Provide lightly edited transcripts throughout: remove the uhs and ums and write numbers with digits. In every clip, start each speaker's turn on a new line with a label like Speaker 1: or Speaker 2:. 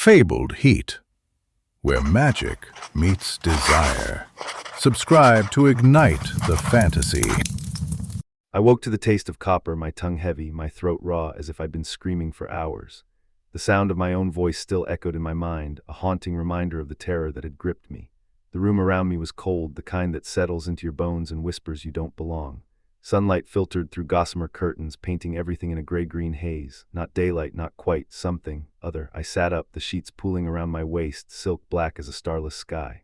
Speaker 1: fabled heat, where magic meets desire. Subscribe to ignite the fantasy.
Speaker 2: I woke to the taste of copper, my tongue heavy, my throat raw, as if I'd been screaming for hours. The sound of my own voice still echoed in my mind, a haunting reminder of the terror that had gripped me. The room around me was cold, the kind that settles into your bones and whispers you don't belong. Sunlight filtered through gossamer curtains, painting everything in a gray-green haze. Not daylight, not quite, something other. I sat up, the sheets pooling around my waist, silk black as a starless sky.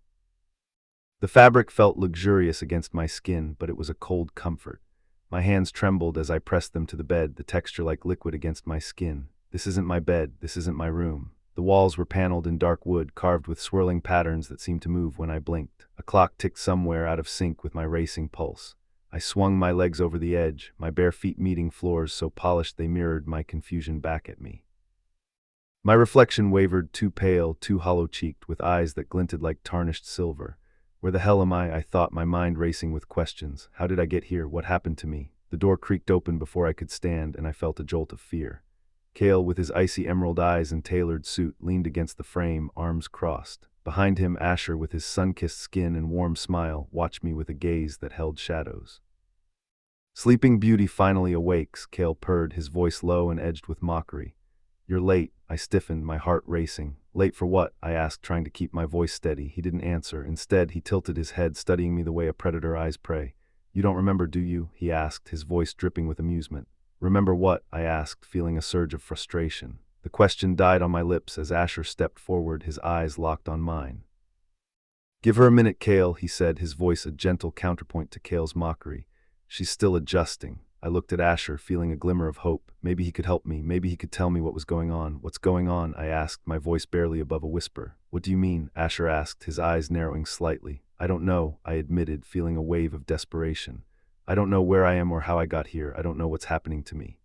Speaker 2: The fabric felt luxurious against my skin, but it was a cold comfort. My hands trembled as I pressed them to the bed, the texture like liquid against my skin. This isn't my bed, this isn't my room. The walls were paneled in dark wood, carved with swirling patterns that seemed to move when I blinked. A clock ticked somewhere out of sync with my racing pulse. I swung my legs over the edge, my bare feet meeting floors so polished they mirrored my confusion back at me. My reflection wavered, too pale, too hollow-cheeked, with eyes that glinted like tarnished silver. Where the hell am I thought, my mind racing with questions. How did I get here? What happened to me? The door creaked open before I could stand, and I felt a jolt of fear. Cale, with his icy emerald eyes and tailored suit, leaned against the frame, arms crossed. Behind him, Asher, with his sun-kissed skin and warm smile, watched me with a gaze that held shadows. "Sleeping Beauty finally awakes," Cale purred, his voice low and edged with mockery. "You're late." I stiffened, my heart racing. "Late for what?" I asked, trying to keep my voice steady. He didn't answer. Instead, he tilted his head, studying me the way a predator eyes prey. "You don't remember, do you?" he asked, his voice dripping with amusement. "Remember what?" I asked, feeling a surge of frustration. The question died on my lips as Asher stepped forward, his eyes locked on mine. "Give her a minute, Cale," he said, his voice a gentle counterpoint to Cale's mockery. "She's still adjusting." I looked at Asher, feeling a glimmer of hope. Maybe he could help me. Maybe he could tell me what was going on. "What's going on?" I asked, my voice barely above a whisper. "What do you mean?" Asher asked, his eyes narrowing slightly. "I don't know," I admitted, feeling a wave of desperation. "I don't know where I am or how I got here. I don't know what's happening to me."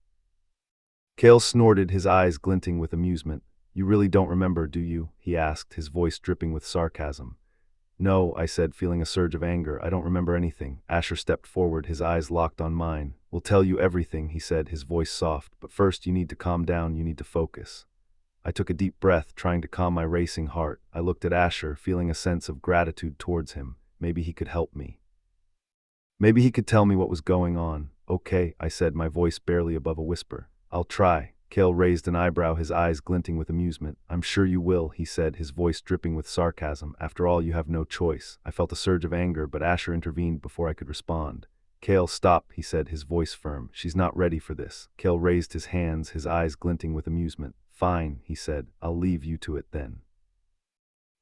Speaker 2: Cale snorted, his eyes glinting with amusement. "You really don't remember, do you?" he asked, his voice dripping with sarcasm. "No," I said, feeling a surge of anger. "I don't remember anything." Asher stepped forward, his eyes locked on mine. "We'll tell you everything," he said, his voice soft. "But first you need to calm down, you need to focus." I took a deep breath, trying to calm my racing heart. I looked at Asher, feeling a sense of gratitude towards him. Maybe he could help me. Maybe he could tell me what was going on. "Okay," I said, my voice barely above a whisper. "I'll try." Cale raised an eyebrow, his eyes glinting with amusement. "I'm sure you will," he said, his voice dripping with sarcasm. "After all, you have no choice." I felt a surge of anger, but Asher intervened before I could respond. "Cale, stop," he said, his voice firm. "She's not ready for this." Cale raised his hands, his eyes glinting with amusement. "Fine," he said. "I'll leave you to it then."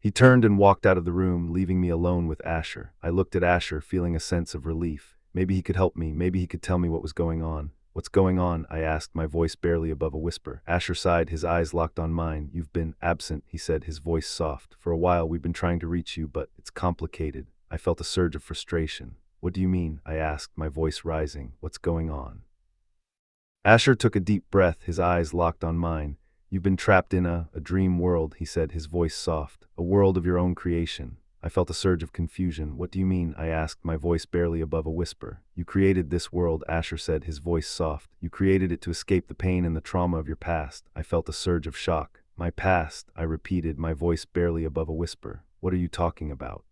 Speaker 2: He turned and walked out of the room, leaving me alone with Asher. I looked at Asher, feeling a sense of relief. Maybe he could help me. Maybe he could tell me what was going on. "What's going on?" I asked, my voice barely above a whisper. Asher sighed, his eyes locked on mine. "You've been absent," he said, his voice soft. "For a while we've been trying to reach you, but it's complicated." I felt a surge of frustration. "What do you mean?" I asked, my voice rising. "What's going on?" Asher took a deep breath, his eyes locked on mine. "You've been trapped in a dream world," he said, his voice soft. "A world of your own creation." I felt a surge of confusion. "What do you mean?" I asked, my voice barely above a whisper. "You created this world," Asher said, his voice soft. "You created it to escape the pain and the trauma of your past." I felt a surge of shock. "My past," I repeated, my voice barely above a whisper. "What are you talking about?"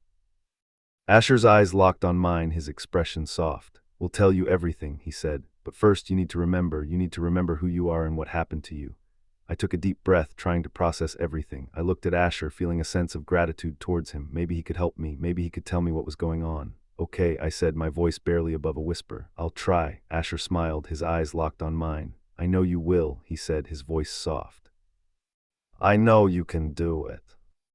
Speaker 2: Asher's eyes locked on mine, his expression soft. "We'll tell you everything," he said. "But first you need to remember who you are and what happened to you." I took a deep breath, trying to process everything. I looked at Asher, feeling a sense of gratitude towards him. Maybe he could help me. Maybe he could tell me what was going on. "Okay," I said, my voice barely above a whisper. "I'll try." Asher smiled, his eyes locked on mine. "I know you will," he said, his voice soft. "I know you can do it."